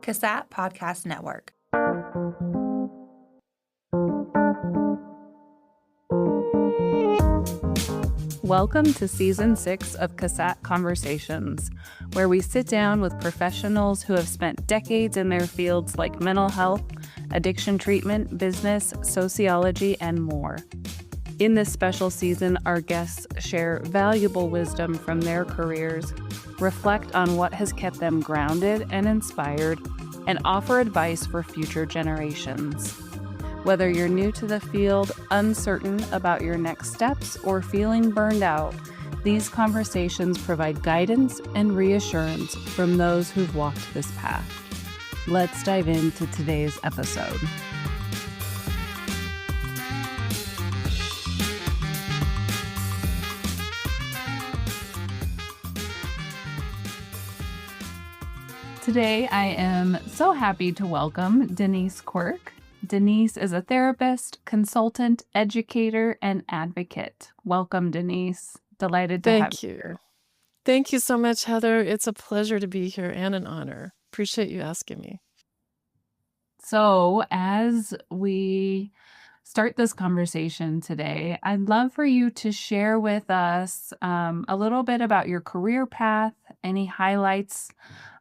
CASAT Podcast Network. Welcome to Season 6 of CASAT Conversations, where we sit down with professionals who have spent decades in their fields like mental health, addiction treatment, business, sociology, and more. In this special season, our guests share valuable wisdom from their careers, reflect on what has kept them grounded and inspired, and offer advice for future generations. Whether you're new to the field, uncertain about your next steps, or feeling burned out, these conversations provide guidance and reassurance from those who've walked this path. Let's dive into today's episode. Today, I am so happy to welcome Denise Quirk. Denise is a therapist, consultant, educator, and advocate. Welcome, Denise. Delighted to have you here. Thank you so much, Heather. It's a pleasure to be here and an honor. Appreciate you asking me. So, as we start this conversation today, I'd love for you to share with us a little bit about your career path, any highlights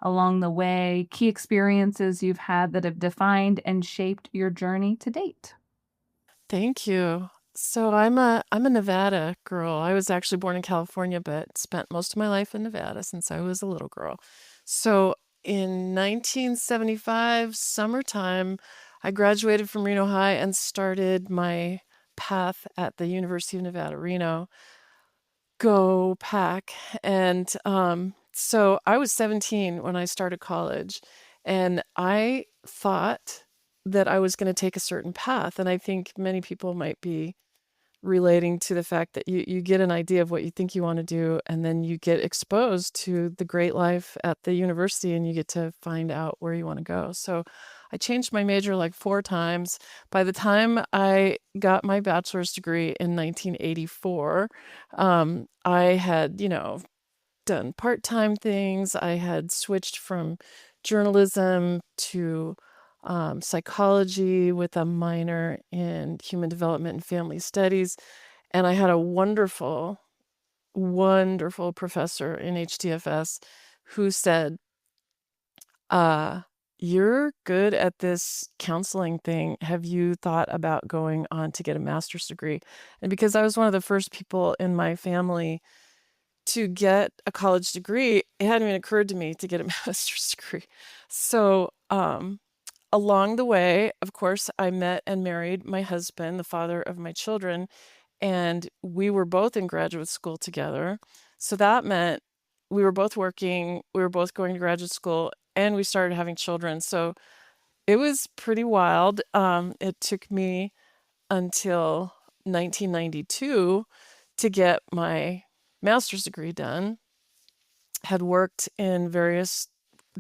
along the way, key experiences you've had that have defined and shaped your journey to date. Thank you. So I'm a Nevada girl. I was actually born in California, but spent most of my life in Nevada since I was a little girl. So in 1975, summertime, I graduated from Reno High and started my path at the University of Nevada, Reno. Go Pack. And so I was 17 when I started college, and I thought that I was going to take a certain path. And I think many people might be relating to the fact that you get an idea of what you think you want to do, and then you get exposed to the great life at the university and you get to find out where you want to go. So I changed my major like 4 times. By the time I got my bachelor's degree in 1984, I had, done part-time things. I had switched from journalism to psychology with a minor in human development and family studies. And I had a wonderful, wonderful professor in HDFS who said, you're good at this counseling thing. Have you thought about going on to get a master's degree? And because I was one of the first people in my family to get a college degree, it hadn't even occurred to me to get a master's degree. So along the way, of course, I met and married my husband, the father of my children, and we were both in graduate school together. So that meant we were both working, we were both going to graduate school, and we started having children. So it was pretty wild. It took me until 1992 to get my master's degree done. Had worked in various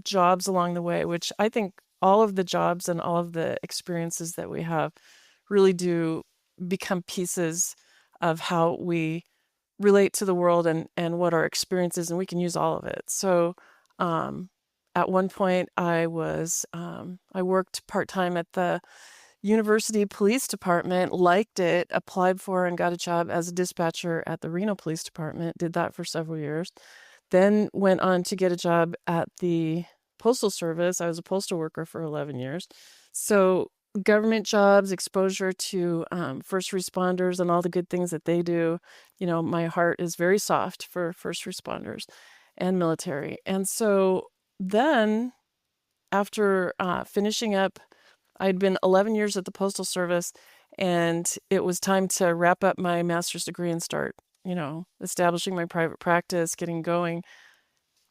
jobs along the way, which I think all of the jobs and all of the experiences that we have really do become pieces of how we relate to the world and what our experience is, and we can use all of it. So at one point I worked part-time at the University Police Department, liked it, applied for and got a job as a dispatcher at the Reno Police Department, did that for several years, then went on to get a job at the Postal Service. I was a postal worker for 11 years. So government jobs, exposure to first responders and all the good things that they do. My heart is very soft for first responders and military. And so then after finishing up, I'd been 11 years at the Postal Service, and it was time to wrap up my master's degree and start, establishing my private practice, getting going.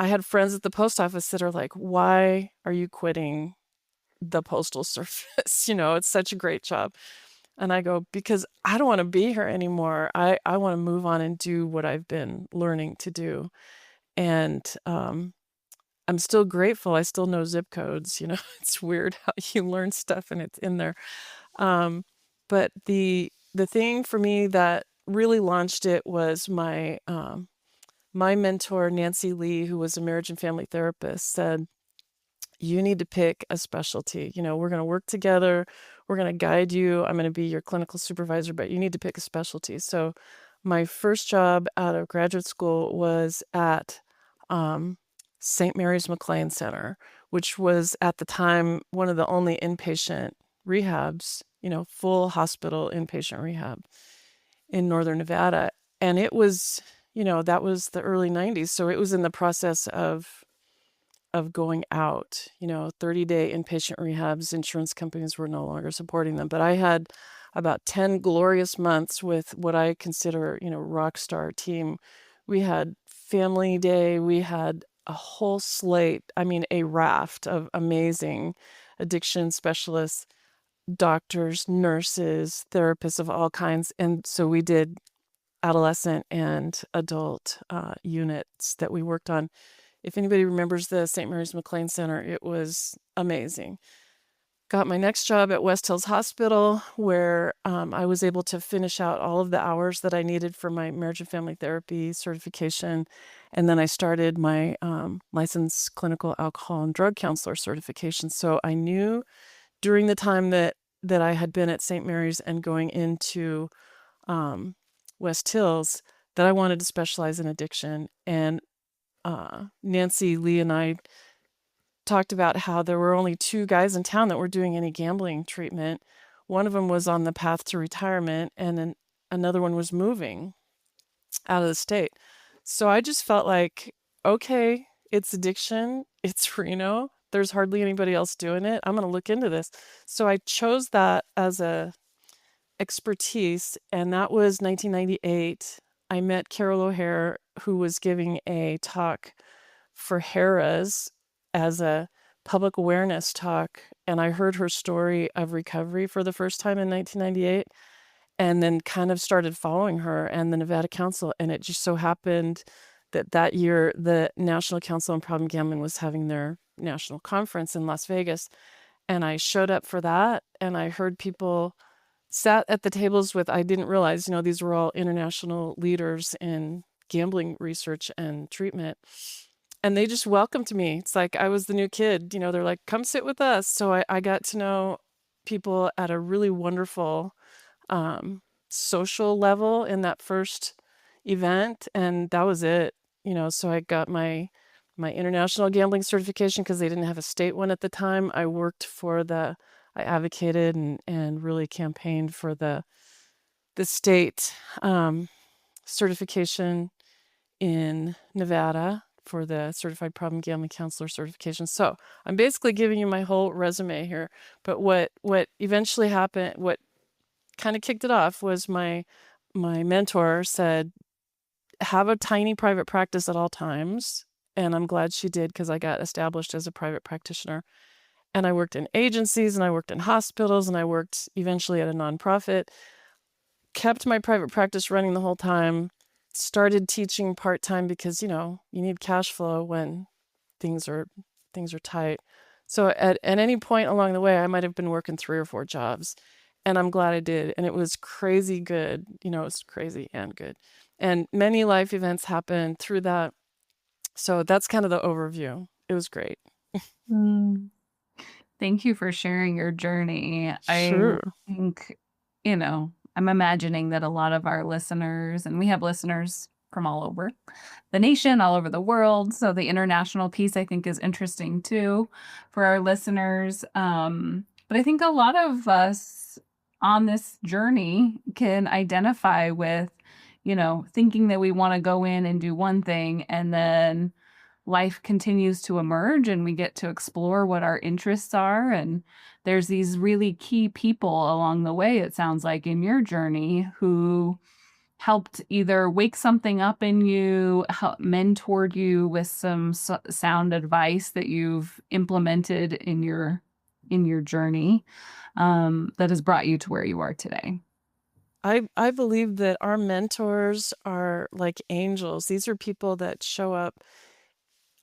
I had friends at the post office that are like, why are you quitting the Postal Service? It's such a great job. And I go, because I don't want to be here anymore. I want to move on and do what I've been learning to do. And I'm still grateful. I still know zip codes. It's weird how you learn stuff and it's in there. But the thing for me that really launched it was my mentor, Nancy Lee, who was a marriage and family therapist, said, you need to pick a specialty. We're going to work together. We're going to guide you. I'm going to be your clinical supervisor, but you need to pick a specialty. So my first job out of graduate school was at St. Mary's McLean Center, which was at the time one of the only inpatient rehabs, full hospital inpatient rehab in Northern Nevada. And it was, that was the early 90s. So it was in the process of going out, 30-day inpatient rehabs. Insurance companies were no longer supporting them. But I had about 10 glorious months with what I consider, rock star team. We had family day. We had a whole slate, a raft of amazing addiction specialists, doctors, nurses, therapists of all kinds. And so we did adolescent and adult units that we worked on. If anybody remembers the St. Mary's McLean Center, it was amazing. Got my next job at West Hills Hospital, where I was able to finish out all of the hours that I needed for my marriage and family therapy certification. And then I started my licensed clinical alcohol and drug counselor certification. So I knew during the time that I had been at St. Mary's and going into West Hills that I wanted to specialize in addiction. And Nancy Lee and I talked about how there were only 2 guys in town that were doing any gambling treatment. One of them was on the path to retirement, and then another one was moving out of the state. So I just felt like, okay, it's addiction, it's Reno. There's hardly anybody else doing it. I'm going to look into this. So I chose that as a expertise, and that was 1998. I met Carol O'Hare, who was giving a talk for HERAs as a public awareness talk, and I heard her story of recovery for the first time in 1998, and then kind of started following her and the Nevada Council. And it just so happened that year the National Council on Problem Gambling was having their national conference in Las Vegas, and I showed up for that, and I heard people sat at the tables with, I didn't realize, these were all international leaders in gambling research and treatment. And they just welcomed me. It's like I was the new kid. They're like, come sit with us. So I got to know people at a really wonderful social level in that first event. And that was it. So I got my international gambling certification because they didn't have a state one at the time. I advocated and really campaigned for the state certification in Nevada for the Certified Problem Gambling Counselor certification. So I'm basically giving you my whole resume here. But what eventually happened, what kind of kicked it off, was my mentor said, have a tiny private practice at all times. And I'm glad she did, because I got established as a private practitioner. And I worked in agencies, and I worked in hospitals, and I worked eventually at a nonprofit. Kept my private practice running the whole time. Started teaching part-time because, you need cash flow when things are tight. So at any point along the way, I might have been working 3 or 4 jobs, and I'm glad I did. And it was crazy good. It was crazy and good. And many life events happened through that. So that's kind of the overview. It was great. Thank you for sharing your journey. Sure. I think, I'm imagining that a lot of our listeners, and we have listeners from all over the nation, all over the world. So the international piece, I think, is interesting too for our listeners. But I think a lot of us on this journey can identify with, thinking that we want to go in and do one thing, and then life continues to emerge and we get to explore what our interests are. And there's these really key people along the way, it sounds like, in your journey, who helped either wake something up in you, help mentored you with some sound advice that you've implemented in your journey, that has brought you to where you are today. I believe that our mentors are like angels. These are people that show up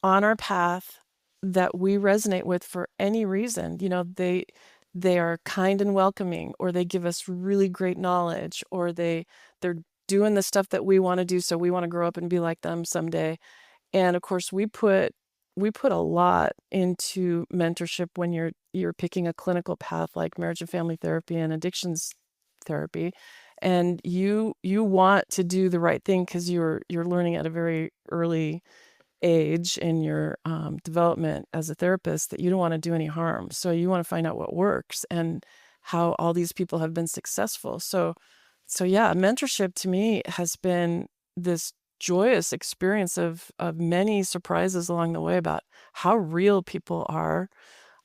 on our path that we resonate with for any reason. They are kind and welcoming, or they give us really great knowledge, or they're doing the stuff that we want to do, so we want to grow up and be like them someday. And of course, we put we put a lot into mentorship when you're picking a clinical path like marriage and family therapy and addictions therapy, and you want to do the right thing because you're learning at a very early age in your development as a therapist that you don't want to do any harm. So you want to find out what works and how all these people have been successful. So yeah, mentorship to me has been this joyous experience of many surprises along the way about how real people are,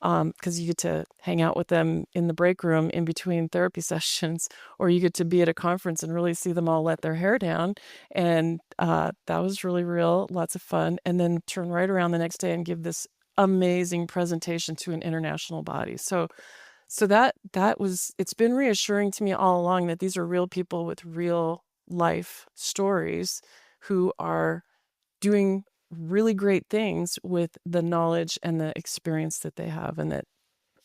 because you get to hang out with them in the break room in between therapy sessions, or you get to be at a conference and really see them all let their hair down. And that was really real, lots of fun. And then turn right around the next day and give this amazing presentation to an international body. So that was, it's been reassuring to me all along that these are real people with real life stories who are doing really great things with the knowledge and the experience that they have, and that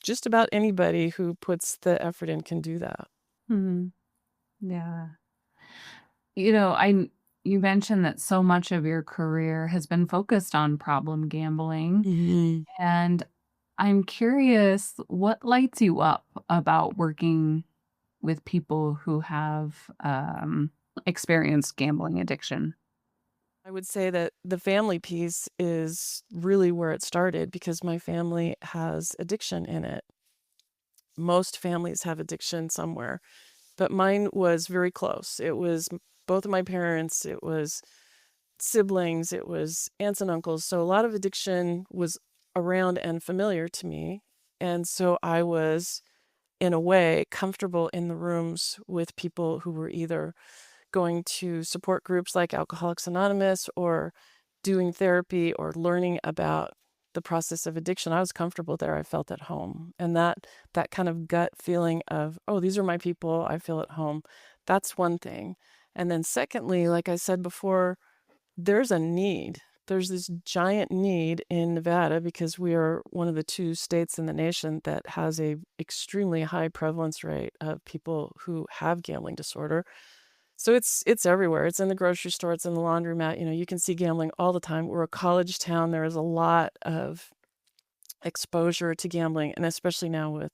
just about anybody who puts the effort in can do that. Hmm. Yeah. You mentioned that so much of your career has been focused on problem gambling, Mhm. and I'm curious what lights you up about working with people who have experienced gambling addiction. I would say that the family piece is really where it started because my family has addiction in it. Most families have addiction somewhere, but mine was very close. It was both of my parents, it was siblings, it was aunts and uncles. So a lot of addiction was around and familiar to me. And so I was, in a way, comfortable in the rooms with people who were either going to support groups like Alcoholics Anonymous or doing therapy or learning about the process of addiction. I was comfortable there. I felt at home. And that kind of gut feeling of, oh, these are my people, I feel at home. That's one thing. And then secondly, like I said before, there's a need. There's this giant need in Nevada because we are one of the 2 states in the nation that has a extremely high prevalence rate of people who have gambling disorder. So it's everywhere. It's in the grocery store, it's in the laundromat. You can see gambling all the time. We're a college town. There is a lot of exposure to gambling, and especially now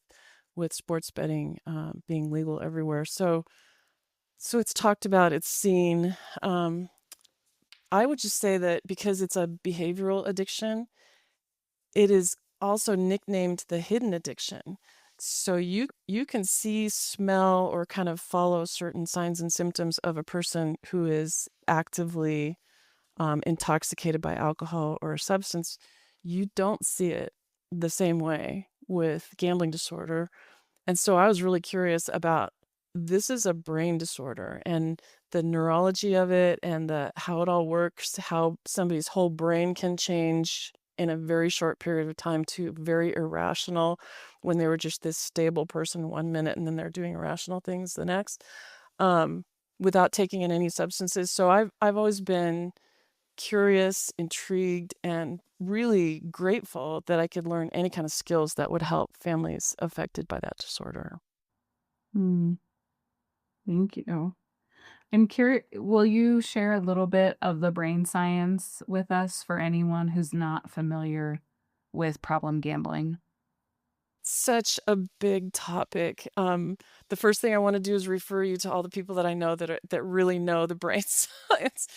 with sports betting being legal everywhere. So it's talked about, it's seen. I would just say that because it's a behavioral addiction, it is also nicknamed the hidden addiction. So you can see, smell, or kind of follow certain signs and symptoms of a person who is actively intoxicated by alcohol or a substance. You don't see it the same way with gambling disorder. And so I was really curious about, this is a brain disorder and the neurology of it and how it all works, how somebody's whole brain can change in a very short period of time to very irrational when they were just this stable person 1 minute and then they're doing irrational things the next, without taking in any substances. So I've always been curious, intrigued, and really grateful that I could learn any kind of skills that would help families affected by that disorder. Hmm. Thank you. I'm curious, will you share a little bit of the brain science with us for anyone who's not familiar with problem gambling? Such a big topic. The first thing I want to do is refer you to all the people that I know that really know the brain science.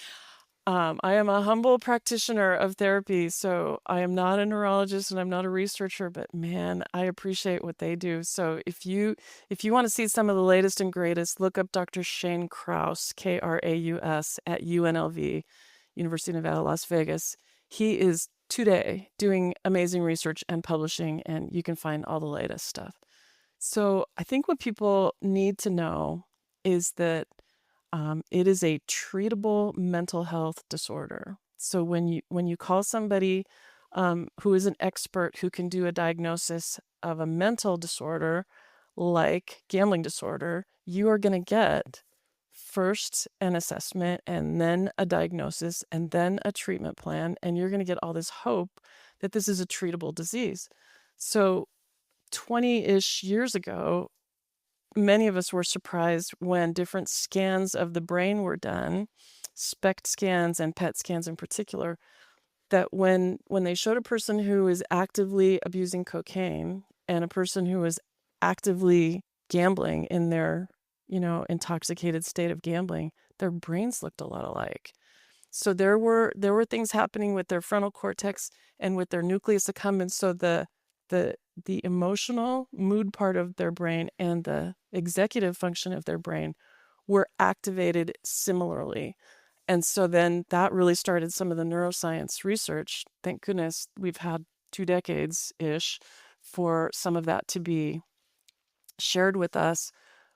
I am a humble practitioner of therapy, so I am not a neurologist and I'm not a researcher, but man, I appreciate what they do. So if you want to see some of the latest and greatest, look up Dr. Shane Kraus, Kraus, at UNLV, University of Nevada, Las Vegas. He is today doing amazing research and publishing, and you can find all the latest stuff. So I think what people need to know is that it is a treatable mental health disorder. So when you call somebody who is an expert who can do a diagnosis of a mental disorder like gambling disorder, you are going to get first an assessment and then a diagnosis and then a treatment plan, and you're going to get all this hope that this is a treatable disease. So 20-ish years ago, many of us were surprised when different scans of the brain were done, SPECT scans and PET scans in particular, that when they showed a person who is actively abusing cocaine and a person who is actively gambling in their, intoxicated state of gambling, their brains looked a lot alike. So there were things happening with their frontal cortex and with their nucleus accumbens. So the emotional mood part of their brain and the executive function of their brain were activated similarly. And so then that really started some of the neuroscience research. Thank goodness we've had 2 decades-ish for some of that to be shared with us,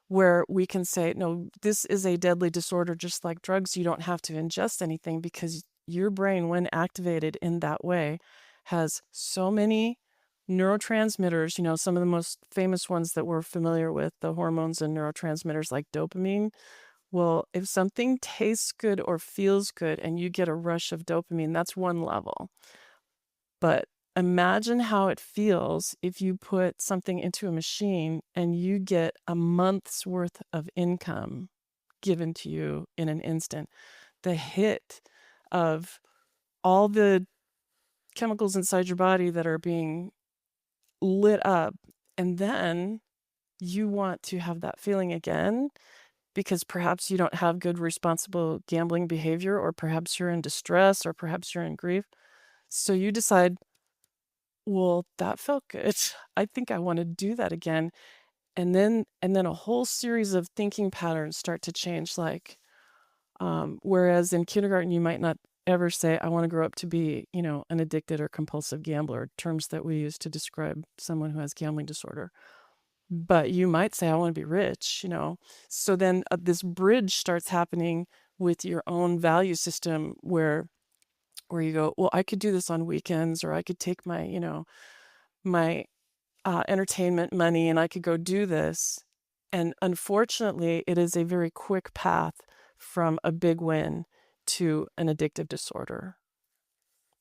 where we can say, no, this is a deadly disorder, just like drugs. You don't have to ingest anything because your brain, when activated in that way, has so many neurotransmitters, some of the most famous ones that we're familiar with, the hormones and neurotransmitters like dopamine. Well, if something tastes good or feels good and you get a rush of dopamine, that's one level. But imagine how it feels if you put something into a machine and you get a month's worth of income given to you in an instant. The hit of all the chemicals inside your body that are being lit up, and then you want to have that feeling again because perhaps you don't have good responsible gambling behavior, or perhaps you're in distress, or perhaps you're in grief. So you decide, well, that felt good. I think I want to do that again. And then a whole series of thinking patterns start to change. Like, whereas in kindergarten, you might not ever say, I want to grow up to be, an addicted or compulsive gambler, terms that we use to describe someone who has gambling disorder. But you might say, I want to be rich, So then this bridge starts happening with your own value system where you go, well, I could do this on weekends, or I could take my, my entertainment money and I could go do this. And unfortunately, it is a very quick path from a big win to an addictive disorder.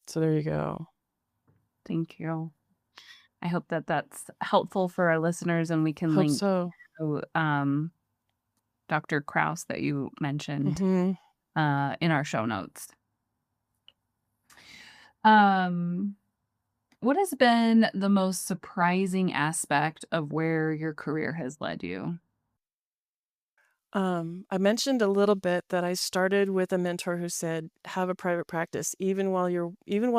So there you go. Thank you. I hope that that's helpful for our listeners, and we can Hope link so. to Dr. Krause that you mentioned Mhm. In our show notes. What has been the most surprising aspect of where your career has led you? I mentioned a little bit that I started with a mentor who said, have a private practice, even while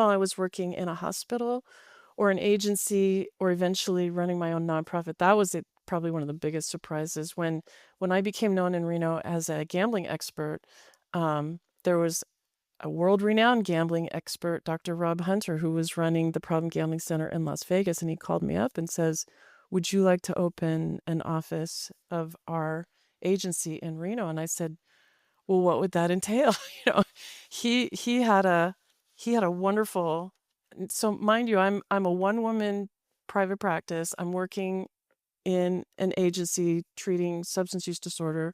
I was working in a hospital or an agency, or eventually running my own nonprofit. That was probably one of the biggest surprises when I became known in Reno as a gambling expert. There was a world-renowned gambling expert, Dr. Rob Hunter, who was running the Problem Gambling Center in Las Vegas, and he called me up and says, would you like to open an office of our agency in Reno? And I said, well, what would that entail? He had a wonderful, so mind you, I'm a one-woman private practice. I'm working in an agency treating substance use disorder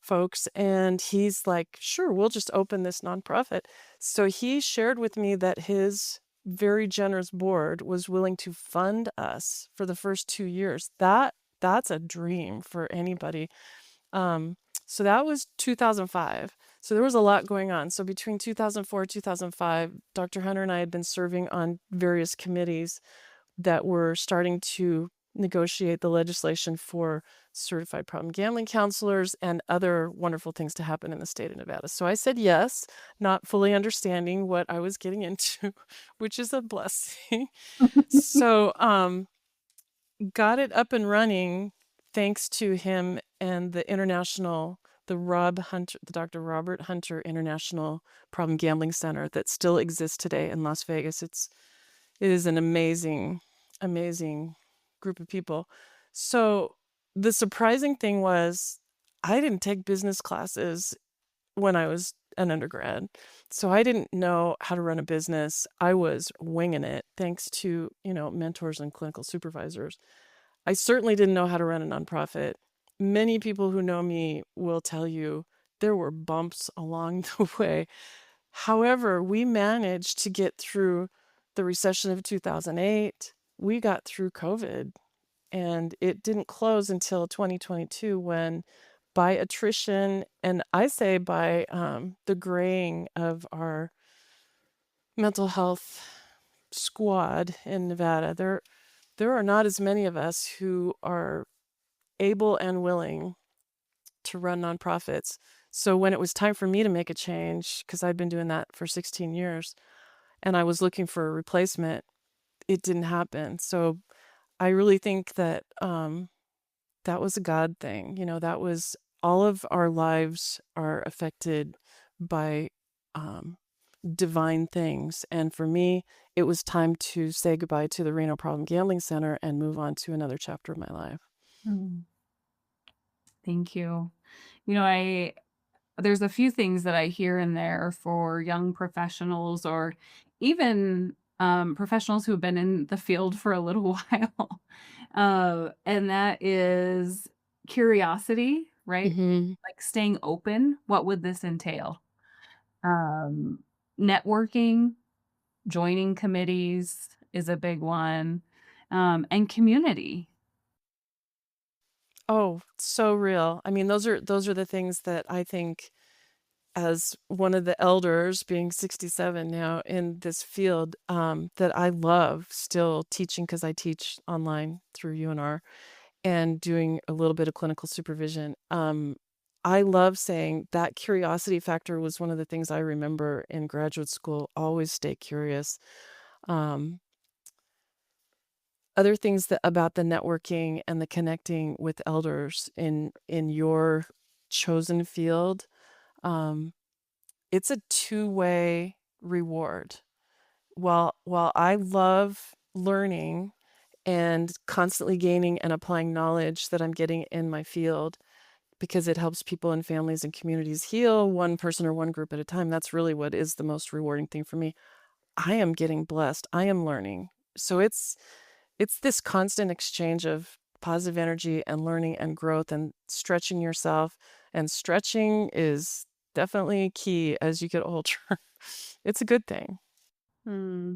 folks, and he's like, sure, we'll just open this nonprofit. So he shared with me that his very generous board was willing to fund us for the first 2 years. That's a dream for anybody. So that was 2005. So there was a lot going on. So between 2004 and 2005, Dr. Hunter and I had been serving on various committees that were starting to negotiate the legislation for certified problem gambling counselors and other wonderful things to happen in the state of Nevada. So I said yes, not fully understanding what I was getting into, which is a blessing. So got it up and running thanks to him and the Dr. Robert Hunter International Problem Gambling Center that still exists today in Las Vegas. It is an amazing group of people. So the surprising thing was I didn't take business classes when I was an undergrad. So I didn't know how to run a business. I was winging it thanks to, mentors and clinical supervisors. I certainly didn't know how to run a nonprofit. Many people who know me will tell you there were bumps along the way. However, we managed to get through the recession of 2008. We got through COVID, and it didn't close until 2022 when, by attrition, and I say by the graying of our mental health squad in Nevada, there are not as many of us who are able and willing to run nonprofits. So when it was time for me to make a change, because I'd been doing that for 16 years, and I was looking for a replacement, it didn't happen. So I really think that that was a God thing. That was all of our lives are affected by um, divine things. And for me, it was time to say goodbye to the Reno Problem Gambling Center and move on to another chapter of my life. Mm, thank you. I there's a few things that I hear in there for young professionals or even professionals who have been in the field for a little while. And that is curiosity, right? Hmm. Like staying open. What would this entail? Um, Networking, joining committees is a big one, and community. Oh, so real. I mean, those are the things that I think, as one of the elders, being 67 now in this field, that I love still teaching, because I teach online through UNR and doing a little bit of clinical supervision. I love saying that curiosity factor was one of the things I remember in graduate school. Always stay curious. Um, Other things that about the networking and the connecting with elders in your chosen field, um, it's a two-way reward. While I love learning and constantly gaining and applying knowledge that I'm getting in my field, because it helps people and families and communities heal one person or one group at a time. That's really what is the most rewarding thing for me. I am getting blessed. I am learning. So it's this constant exchange of positive energy and learning and growth and stretching yourself. And stretching is definitely key as you get older. It's a good thing. Hmm.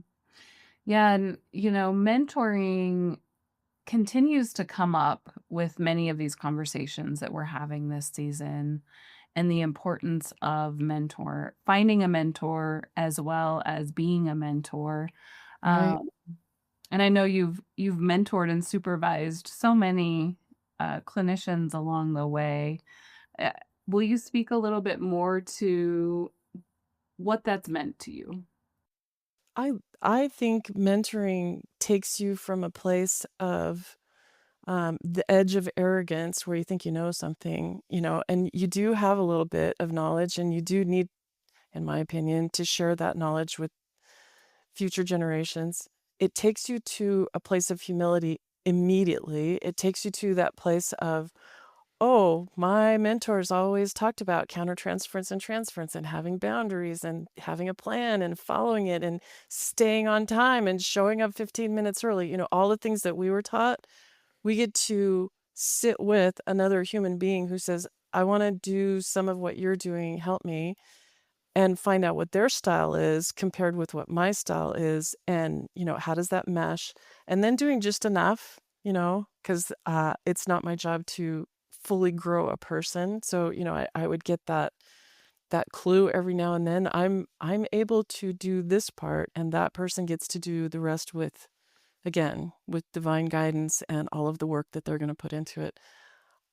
Yeah, and mentoring continues to come up with many of these conversations that we're having this season and the importance of finding a mentor as well as being a mentor. Right. Um, and I know you've mentored and supervised so many clinicians along the way. Uh, will you speak a little bit more to what that's meant to you? I I think mentoring takes you from a place of the edge of arrogance, where you think you know something, and you do have a little bit of knowledge, and you do need, in my opinion, to share that knowledge with future generations. It takes you to a place of humility immediately. It takes you to that place of, oh, my mentors always talked about countertransference and transference and having boundaries and having a plan and following it and staying on time and showing up 15 minutes early. All the things that we were taught, we get to sit with another human being who says, I want to do some of what you're doing, help me, and find out what their style is compared with what my style is. And, how does that mesh? And then doing just enough, because it's not my job to fully grow a person. So, I would get that clue every now and then. I'm able to do this part, and that person gets to do the rest with, again, with divine guidance and all of the work that they're going to put into it.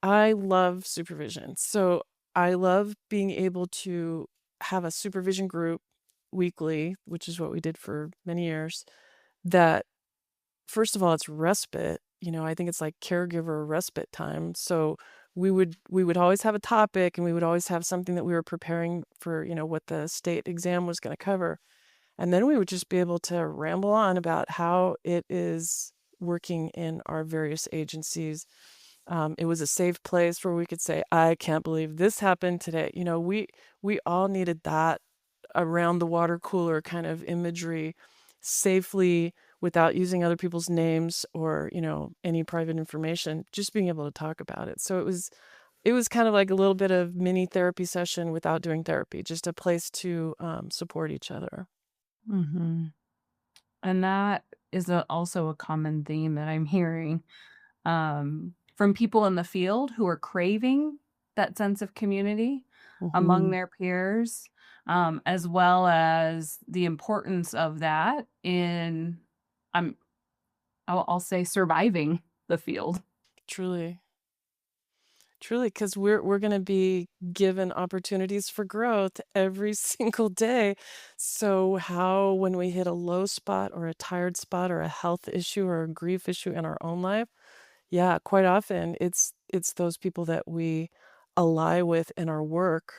I love supervision. So I love being able to have a supervision group weekly, which is what we did for many years. That, first of all, it's respite. I think it's like caregiver respite time. So we would always have a topic, and we would always have something that we were preparing for, what the state exam was going to cover. And then we would just be able to ramble on about how it is working in our various agencies. It was a safe place where we could say, I can't believe this happened today. We all needed that around the water cooler kind of imagery, safely, without using other people's names or, any private information, just being able to talk about it. So it was kind of like a little bit of mini therapy session without doing therapy, just a place to support each other. Hmm. And that is also a common theme that I'm hearing from people in the field who are craving that sense of community among Hmm. their peers. as well as the importance of that in, I'm I'll say, surviving the field. Truly. Truly, because we're gonna be given opportunities for growth every single day. So how when we hit a low spot or a tired spot or a health issue or a grief issue in our own life, yeah, quite often it's those people that we ally with in our work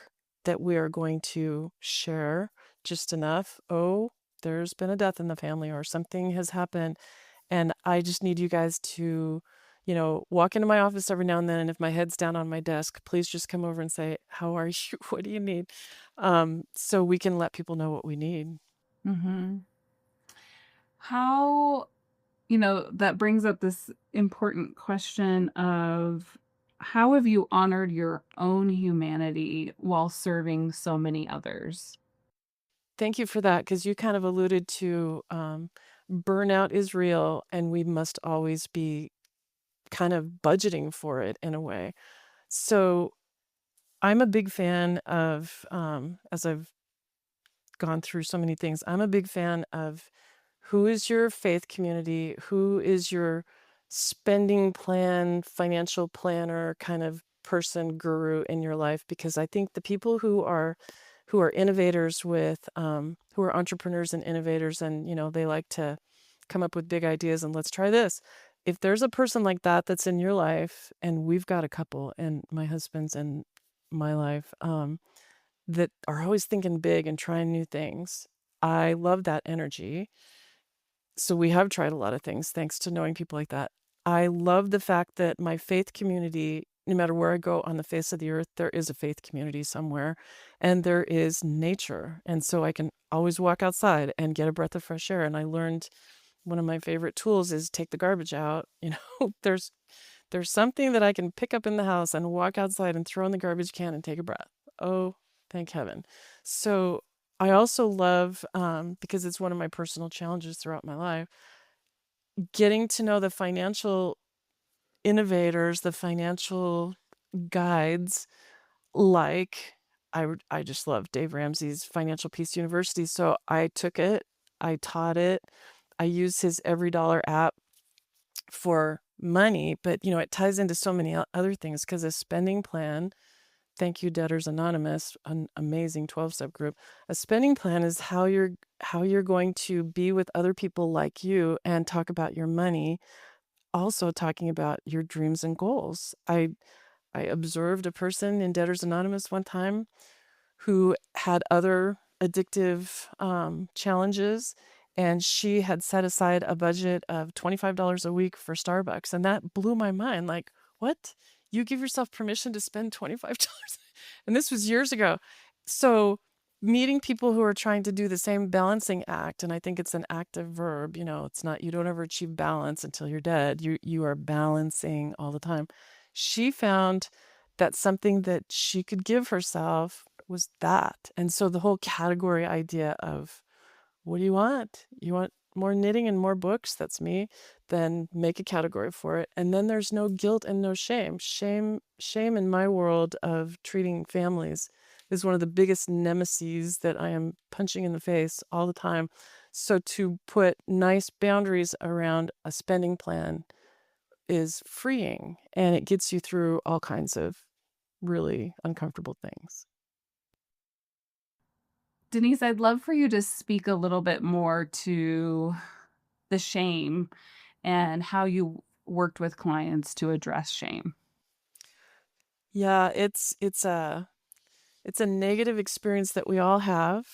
that we are going to share just enough. Oh, there's been a death in the family or something has happened, and I just need you guys to, walk into my office every now and then, and if my head's down on my desk, please just come over and say, "How are you? What do you need?" So we can let people know what we need. Hmm. How, that brings up this important question of how have you honored your own humanity while serving so many others? Thank you for that, because you kind of alluded to burnout is real, and we must always be kind of budgeting for it in a way. So I'm a big fan of, as I've gone through so many things, I'm a big fan of who is your faith community, who is your spending plan, financial planner kind of person, guru in your life, because I think the people who are innovators with who are entrepreneurs and innovators, and they like to come up with big ideas and let's try this. If there's a person like that that's in your life, and we've got a couple, and my husband's in my life, that are always thinking big and trying new things, I love that energy. So we have tried a lot of things thanks to knowing people like that. I love the fact that my faith community, no matter where I go on the face of the earth, there is a faith community somewhere, and there is nature. And so I can always walk outside and get a breath of fresh air. And I learned one of my favorite tools is take the garbage out. There's something that I can pick up in the house and walk outside and throw in the garbage can and take a breath. Oh, thank heaven. So I also love, because it's one of my personal challenges throughout my life, getting to know the financial innovators, the financial guides, like I just love Dave Ramsey's Financial Peace University. So I took it, I taught it, I use his Every Dollar app for money, but it ties into so many other things, because a spending plan, thank you Debtors Anonymous, an amazing 12-step group. A spending plan is how you're going to be with other people like you and talk about your money, also talking about your dreams and goals. I observed a person in Debtors Anonymous one time who had other addictive challenges, and she had set aside a budget of $25 a week for Starbucks, and that blew my mind. Like, what? You give yourself permission to spend $25? And this was years ago. So meeting people who are trying to do the same balancing act, and I think it's an active verb, it's not, you don't ever achieve balance until you're dead. You are balancing all the time. She found that something that she could give herself was that. And so the whole category idea of, what do you want? You want more knitting and more books? That's me. Then make a category for it. And then there's no guilt and no shame. Shame in my world of treating families is one of the biggest nemesis that I am punching in the face all the time. So to put nice boundaries around a spending plan is freeing, and it gets you through all kinds of really uncomfortable things. Denise, I'd love for you to speak a little bit more to the shame and how you worked with clients to address shame. Yeah, it's a negative experience that we all have,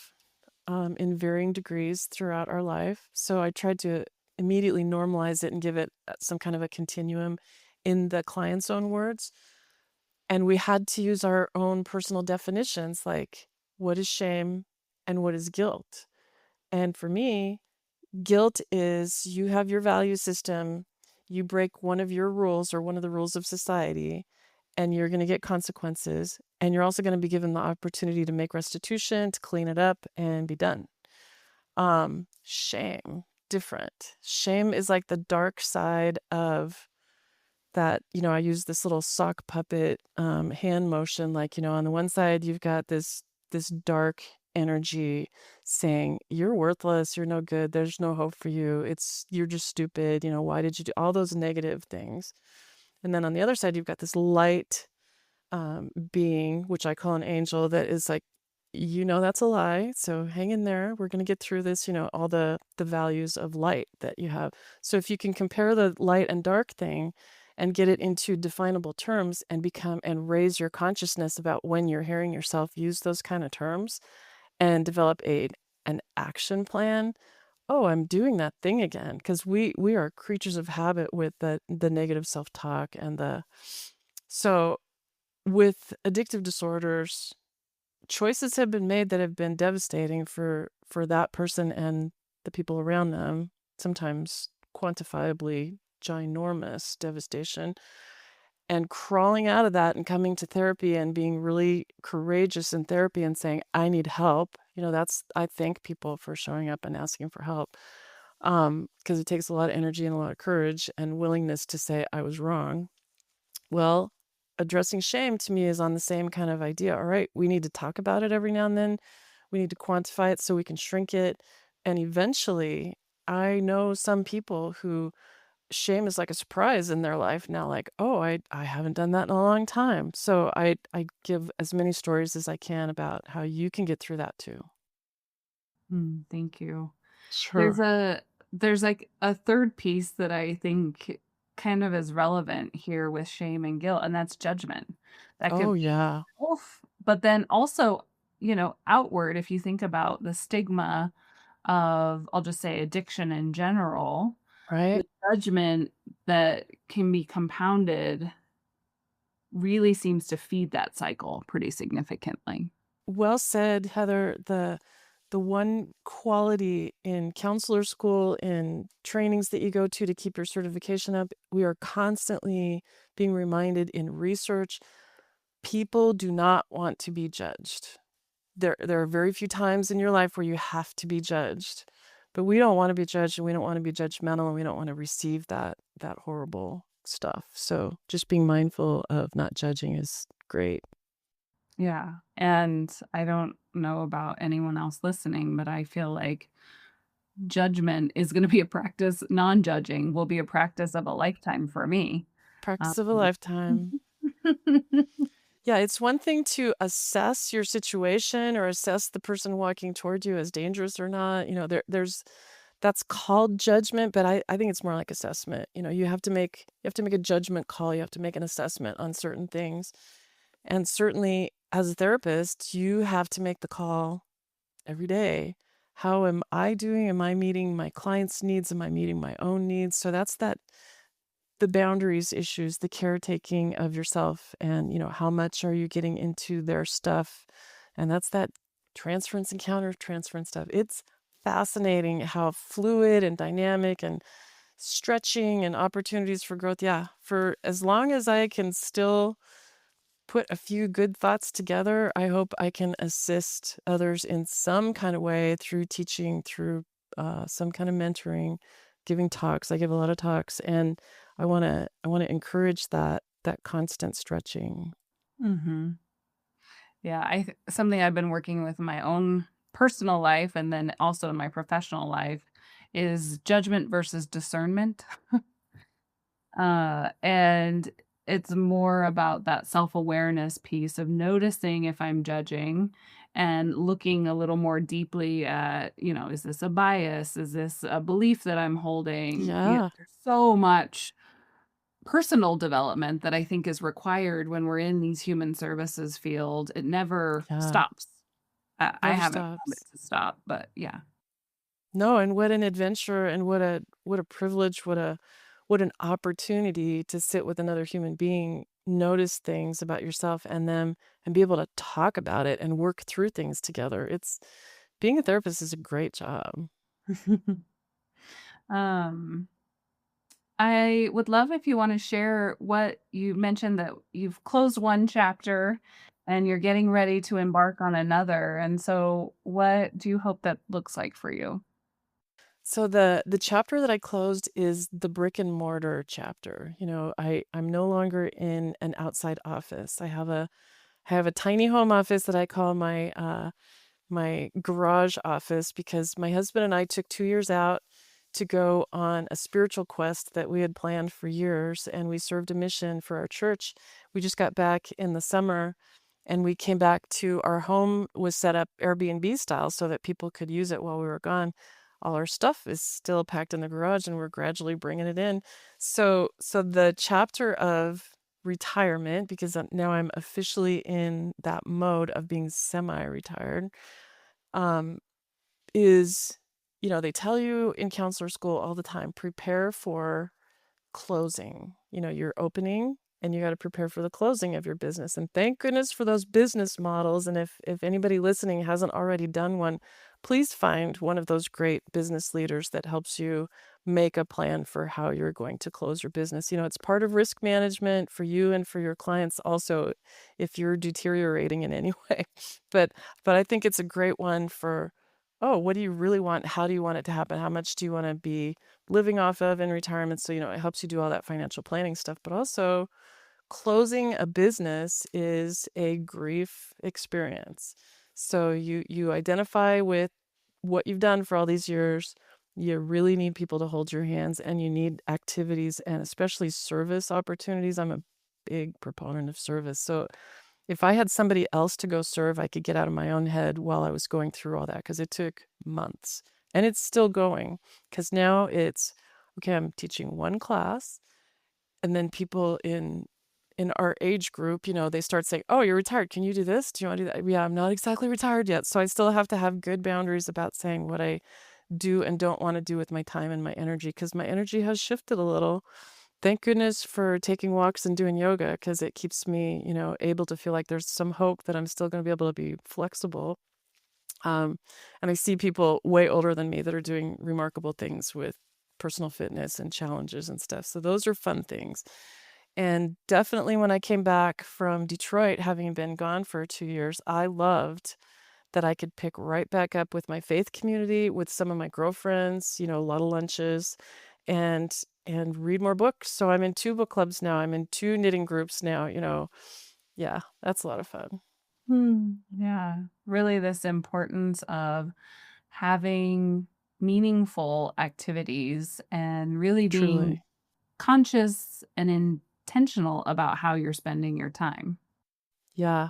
in varying degrees throughout our life. So I tried to immediately normalize it and give it some kind of a continuum in the client's own words. And we had to use our own personal definitions, like what is shame and what is guilt. And for me, guilt is you have your value system, you break one of your rules or one of the rules of society, and you're going to get consequences. And you're also going to be given the opportunity to make restitution, to clean it up, and be done. Shame, different. Shame is like the dark side of that. I use this little sock puppet hand motion. Like, on the one side, you've got this dark energy saying, you're worthless, you're no good, there's no hope for you, you're just stupid, why did you do all those negative things? And then on the other side, you've got this light being, which I call an angel, that is like, that's a lie. So hang in there. We're going to get through this, all the values of light that you have. So if you can compare the light and dark thing and get it into definable terms and raise your consciousness about when you're hearing yourself use those kind of terms and develop an action plan. Oh, I'm doing that thing again. Because we are creatures of habit with the negative self-talk so with addictive disorders, choices have been made that have been devastating for that person and the people around them, sometimes quantifiably ginormous devastation. And crawling out of that and coming to therapy and being really courageous in therapy and saying, I need help. I thank people for showing up and asking for help, because it takes a lot of energy and a lot of courage and willingness to say I was wrong. Well, addressing shame to me is on the same kind of idea. All right, we need to talk about it every now and then. We need to quantify it so we can shrink it. And eventually, I know some people who shame is like a surprise in their life now, like, oh, I haven't done that in a long time. So I give as many stories as I can about how you can get through that too. Thank you. Sure. There's like a third piece that I think kind of is relevant here with shame and guilt, and that's judgment. That could Oh, be yeah. both, but then also, outward, if you think about the stigma of, I'll just say, addiction in general, the Right? judgment that can be compounded really seems to feed that cycle pretty significantly. Well said, Heather. The one quality in counselor school, in trainings that you go to keep your certification up, we are constantly being reminded in research, people do not want to be judged. There are very few times in your life where you have to be judged, but we don't want to be judged, and we don't want to be judgmental, and we don't want to receive that horrible stuff. So just being mindful of not judging is great. Yeah. And I don't know about anyone else listening, but I feel like judgment is going to be a practice. Non-judging will be a practice of a lifetime for me. Um, Practice of a lifetime. Yeah, it's one thing to assess your situation or assess the person walking toward you as dangerous or not. That's called judgment, but I think it's more like assessment. You have to make a judgment call. You have to make an assessment on certain things. And certainly as a therapist, you have to make the call every day. How am I doing? Am I meeting my clients' needs? Am I meeting my own needs? So that's the boundaries issues, the caretaking of yourself, and how much are you getting into their stuff, and that's that transference and counter-transference stuff. It's fascinating how fluid and dynamic and stretching and opportunities for growth. Yeah, for as long as I can still put a few good thoughts together, I hope I can assist others in some kind of way through teaching, through some kind of mentoring, giving talks. I give a lot of talks, and I want to encourage that constant stretching. hmm Yeah, something I've been working with in my own personal life and then also in my professional life is judgment versus discernment. And it's more about that self-awareness piece of noticing if I'm judging and looking a little more deeply at, is this a bias? Is this a belief that I'm holding? Yeah, There's so much personal development that I think is required when we're in these human services field. It never yeah, stops. I never haven't found it stops. to stop, but yeah. No, and what an adventure, and what a privilege, what an opportunity to sit with another human being, notice things about yourself and them, and be able to talk about it and work through things together. It's Being a therapist is a great job. um I would love if you want to share what you mentioned, that you've closed one chapter and you're getting ready to embark on another. And so what do you hope that looks like for you? So the chapter that I closed is the brick and mortar chapter. I'm no longer in an outside office. I have a tiny home office that I call my my garage office because my husband and I took 2 years out to go on a spiritual quest that we had planned for years, and we served a mission for our church. We just got back in the summer, and we came back to our home was set up Airbnb style so that people could use it while we were gone. All our stuff is still packed in the garage, and we're gradually bringing it in. So the chapter of retirement, because now I'm officially in that mode of being semi-retired, um, is, they tell you in counselor school all the time, prepare for closing. You're opening and you got to prepare for the closing of your business. And thank goodness for those business models. And if anybody listening hasn't already done one, please find one of those great business leaders that helps you make a plan for how you're going to close your business. It's part of risk management for you and for your clients also if you're deteriorating in any way. But I think it's a great one for, oh, what do you really want? How do you want it to happen? How much do you want to be living off of in retirement? So, it helps you do all that financial planning stuff, but also closing a business is a grief experience. So you identify with what you've done for all these years. You really need people to hold your hands, and you need activities and especially service opportunities. I'm a big proponent of service. So if I had somebody else to go serve, I could get out of my own head while I was going through all that, because it took months. And it's still going, because now it's, okay, I'm teaching one class, and then people in our age group, they start saying, oh, you're retired. Can you do this? Do you want to do that? Yeah, I'm not exactly retired yet. So I still have to have good boundaries about saying what I do and don't want to do with my time and my energy, because my energy has shifted a little. Thank goodness for taking walks and doing yoga, because it keeps me, able to feel like there's some hope that I'm still going to be able to be flexible. And I see people way older than me that are doing remarkable things with personal fitness and challenges and stuff. So those are fun things. And definitely when I came back from Detroit, having been gone for 2 years, I loved that I could pick right back up with my faith community, with some of my girlfriends, a lot of lunches, and read more books. So I'm in 2 book clubs now. I'm in 2 knitting groups now, Yeah, that's a lot of fun. Yeah, really this importance of having meaningful activities and really being Truly. conscious and intentional about how you're spending your time. Yeah.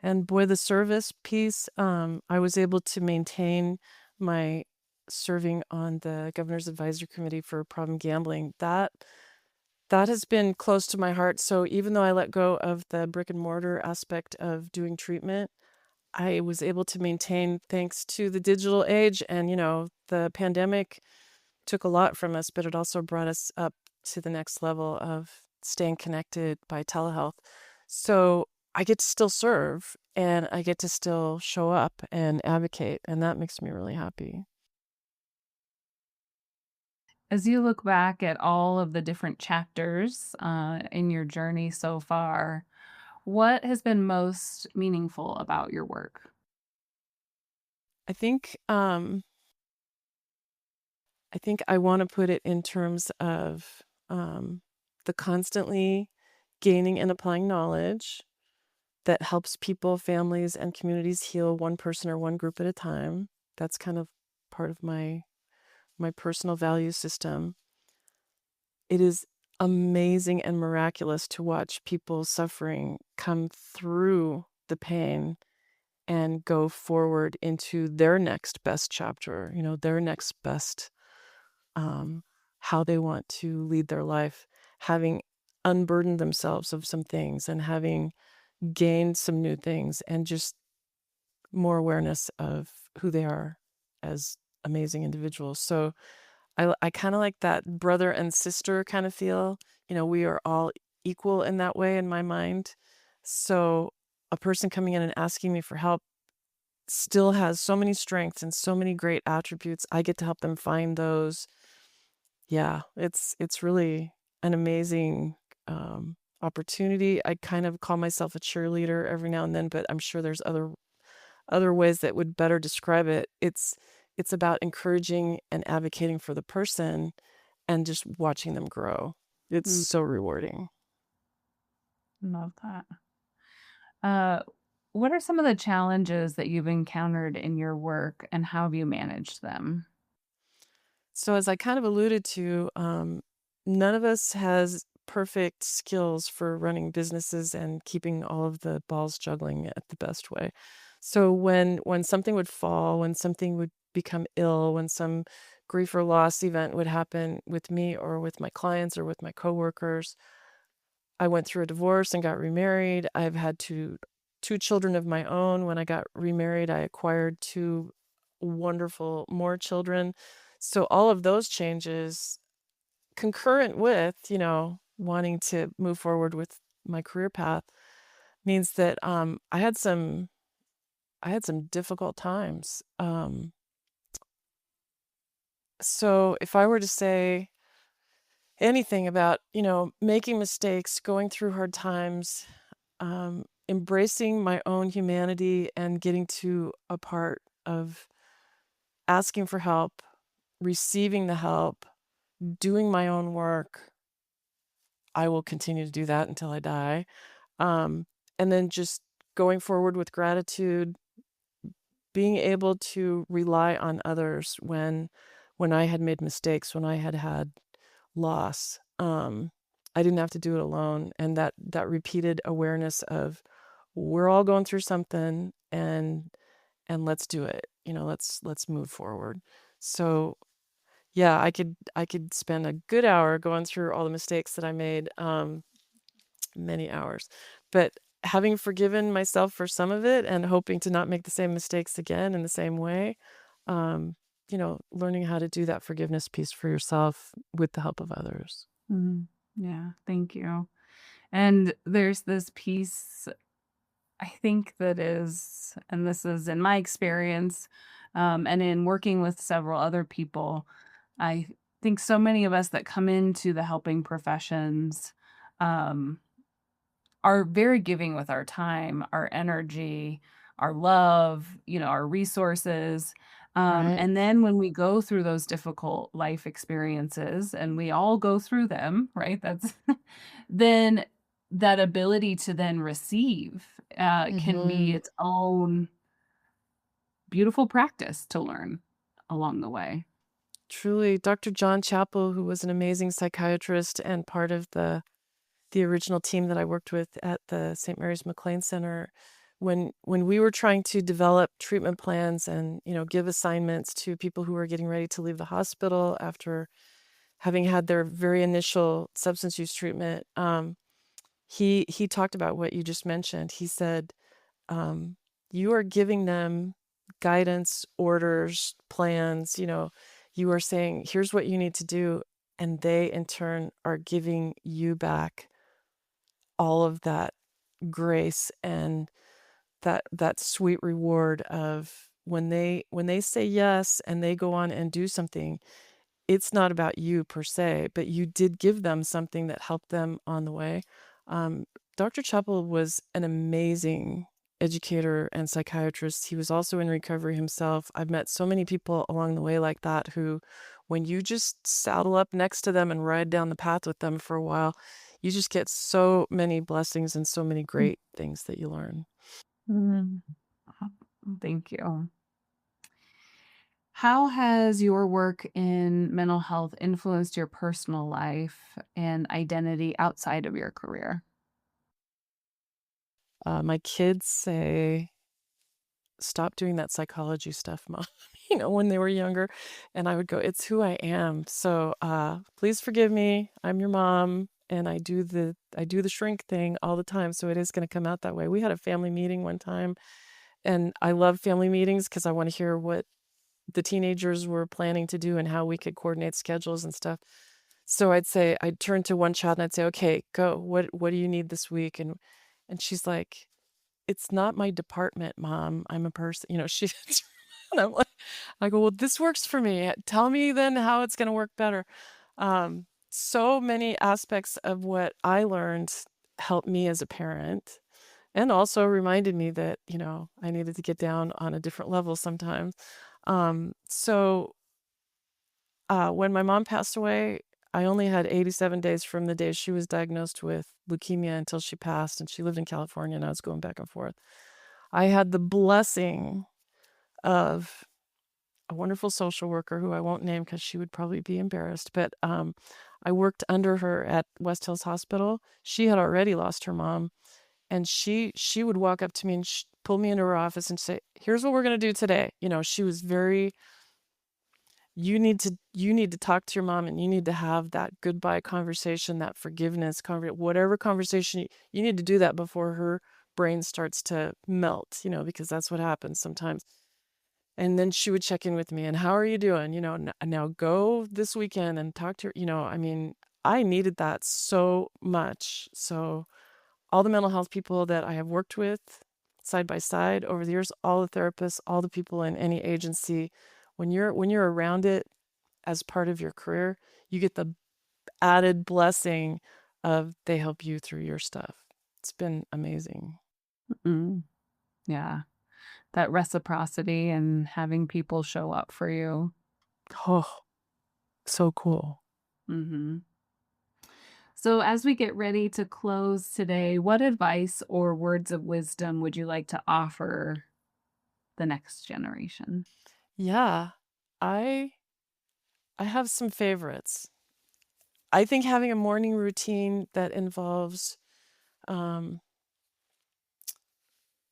And boy, the service piece, I was able to maintain my serving on the Governor's Advisory Committee for Problem Gambling. That has been close to my heart. So even though I let go of the brick and mortar aspect of doing treatment, I was able to maintain thanks to the digital age. And, the pandemic took a lot from us, but it also brought us up to the next level of staying connected by telehealth. So I get to still serve, and I get to still show up and advocate, and that makes me really happy. As you look back at all of the different chapters in your journey so far, what has been most meaningful about your work? I think I want to put it in terms of the constantly gaining and applying knowledge that helps people, families, and communities heal one person or one group at a time. That's kind of part of my personal value system. It is amazing and miraculous to watch people suffering come through the pain and go forward into their next best chapter, their next best, how they want to lead their life, having unburdened themselves of some things and having gained some new things, and just more awareness of who they are as amazing individuals. So I kind of like that brother and sister kind of feel. We are all equal in that way in my mind. So a person coming in and asking me for help still has so many strengths and so many great attributes. I get to help them find those. Yeah, it's really an amazing opportunity. I kind of call myself a cheerleader every now and then, but I'm sure there's other ways that would better describe it. It's about encouraging and advocating for the person and just watching them grow. It's Mm, so rewarding. love that. Uh, what are some of the challenges that you've encountered in your work and how have you managed them? So as I kind of alluded to, none of us has perfect skills for running businesses and keeping all of the balls juggling at the best way. So when something would fall, when something would become ill, when some grief or loss event would happen with me or with my clients or with my coworkers, I went through a divorce and got remarried. I've had two children of my own. When I got remarried, I acquired two wonderful more children. So all of those changes concurrent with, wanting to move forward with my career path means that I had some difficult times. So if I were to say anything about, making mistakes, going through hard times, embracing my own humanity and getting to a part of asking for help, receiving the help, doing my own work, I will continue to do that until I die. Um, and then just going forward with gratitude, being able to rely on others when I had made mistakes, when I had had loss. I didn't have to do it alone, and that repeated awareness of we're all going through something, and let's do it. Let's move forward. So yeah, I could spend a good hour going through all the mistakes that I made, many hours. But having forgiven myself for some of it and hoping to not make the same mistakes again in the same way, learning how to do that forgiveness piece for yourself with the help of others. Mhm. Yeah, thank you. And there's this piece I think that is, and this is in my experience, and in working with several other people, I think so many of us that come into the helping professions, um, are very giving with our time, our energy, our love, our resources. Right. And then when we go through those difficult life experiences, and we all go through them, right? That's then that ability to then receive can be Mhm. its own beautiful practice to learn along the way. Truly, Dr. John Chappell, who was an amazing psychiatrist and part of the original team that I worked with at the St. Mary's McLean Center, when we were trying to develop treatment plans and, give assignments to people who were getting ready to leave the hospital after having had their very initial substance use treatment, he talked about what you just mentioned. He said, um, "You are giving them guidance, orders, plans, you are saying, 'Here's what you need to do,' and they in turn are giving you back all of that grace and that sweet reward of when they say yes and they go on and do something, it's not about you per se, but you did give them something that helped them on the way." Um, Dr. Chappell was an amazing educator and psychiatrist. He was also in recovery himself. I've met so many people along the way like that who, when you just saddle up next to them and ride down the path with them for a while, you just get so many blessings and so many great things that you learn. Mhm. Thank you. How has your work in mental health influenced your personal life and identity outside of your career? My kids say, "Stop doing that psychology stuff, mom," when they were younger, and I would go, "It's who I am. So, please forgive me. I'm your mom, and I do the shrink thing all the time, so it is gonna come out that way." We had a family meeting one time, and I love family meetings because I wanna hear what the teenagers were planning to do and how we could coordinate schedules and stuff. So I'd turn to one child and I'd say, "Okay, go. What do you need this week?" And she's like, "It's not my department, mom. I'm a person," she and I go, "Well, this works for me. Tell me then how it's gonna work better." So many aspects of what I learned helped me as a parent and also reminded me that, I needed to get down on a different level sometimes. When my mom passed away, I only had 87 days from the day she was diagnosed with leukemia until she passed, and she lived in California, and I was going back and forth. I had the blessing of a wonderful social worker who I won't name because she would probably be embarrassed, but I worked under her at West Hills Hospital. She had already lost her mom, and she would walk up to me and pull me into her office and say, "Here's what we're going to do today." She was very, you need to talk to your mom, and you need to have that goodbye conversation, that forgiveness whatever conversation you need to do that before her brain starts to melt, because that's what happens sometimes. And then she would check in with me and, "How are you doing? Now go this weekend and talk to her." I needed that so much. So all the mental health people that I have worked with side by side over the years, all the therapists, all the people in any agency, when you're around it as part of your career, you get the added blessing of they help you through your stuff. It's been amazing. Yeah. That reciprocity and having people show up for you. Oh, so cool. Mm-hmm. So, as we get ready to close today, what advice or words of wisdom would you like to offer the next generation? Yeah, I have some favorites. I think having a morning routine that involves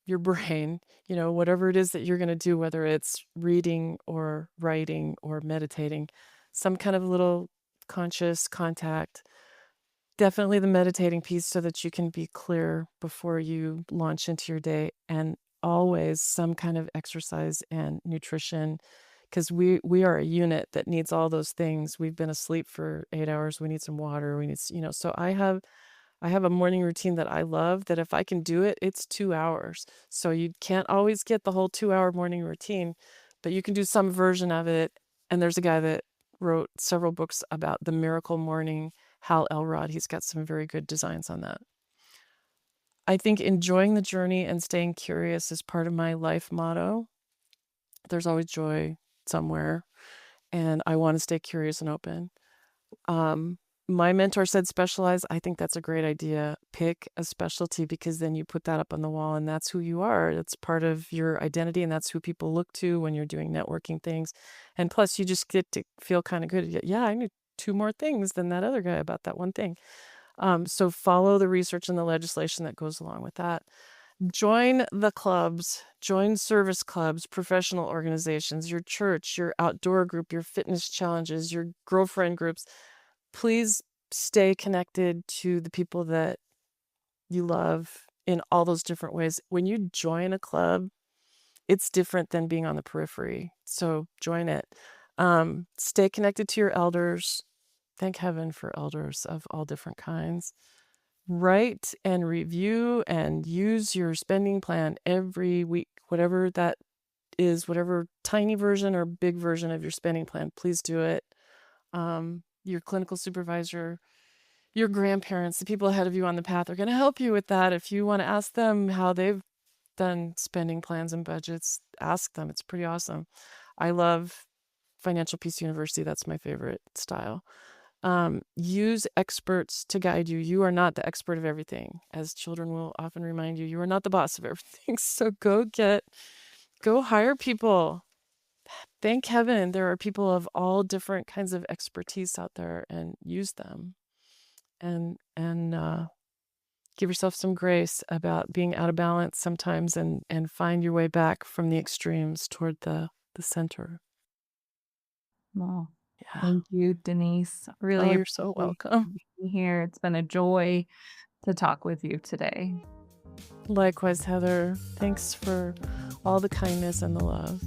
your brain, whatever it is that you're going to do, whether it's reading or writing or meditating, some kind of little conscious contact. Definitely the meditating piece so that you can be clear before you launch into your day, and always some kind of exercise and nutrition, because we are a unit that needs all those things. We've been asleep for 8 hours. We need some water. We need, so I have a morning routine that I love, that if I can do it, it's 2 hours. So you can't always get the whole 2-hour morning routine, but you can do some version of it. And there's a guy that wrote several books about the miracle morning, Hal Elrod. He's got some very good designs on that. I think enjoying the journey and staying curious is part of my life motto. There's always joy somewhere, and I want to stay curious and open. My mentor said specialize. I think that's a great idea. Pick a specialty, because then you put that up on the wall and that's who you are. That's part of your identity, and that's who people look to when you're doing networking things. And plus, you just get to feel kind of good. Yeah, I knew 2 more things than that other guy about that one thing. So follow the research and the legislation that goes along with that. Join the clubs, join service clubs, professional organizations, your church, your outdoor group, your fitness challenges, your girlfriend groups. Please stay connected to the people that you love in all those different ways. When you join a club, it's different than being on the periphery. So join it. Stay connected to your elders. Thank heaven for elders of all different kinds. Write and review and use your spending plan every week, whatever that is, whatever tiny version or big version of your spending plan. Please do it. Your clinical supervisor, your grandparents, the people ahead of you on the path are going to help you with that. If you want to ask them how they've done spending plans and budgets, ask them. It's pretty awesome. I love Financial Peace University. That's my favorite style. Use experts to guide you. You are not the expert of everything. As children will often remind you, you are not the boss of everything. So go hire people. Thank heaven there are people of all different kinds of expertise out there, and use them. And give yourself some grace about being out of balance sometimes, and find your way back from the extremes toward the center. Well, Yeah. thank you, Denise. Really Oh, you're so welcome. being here. It's been a joy to talk with you today. Likewise, Heather. Thanks for all the kindness and the love.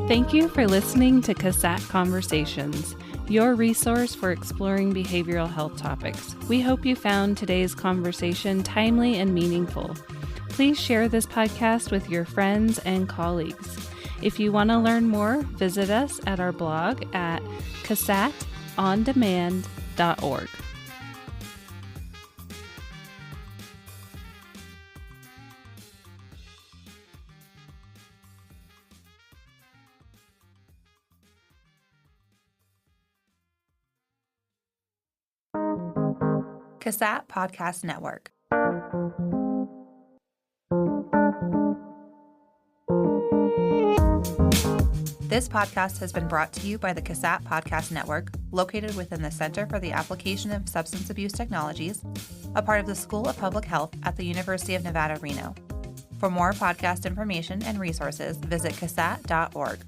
Thank you for listening to CASAT Conversations, your resource for exploring behavioral health topics. We hope you found today's conversation timely and meaningful. Please share this podcast with your friends and colleagues. If you want to learn more, visit us at our blog at casatondemand.org. CASAT Podcast Network. This podcast has been brought to you by the CASAT Podcast Network, located within the Center for the Application of Substance Abuse Technologies, a part of the School of Public Health at the University of Nevada, Reno. For more podcast information and resources, visit CASAT.org.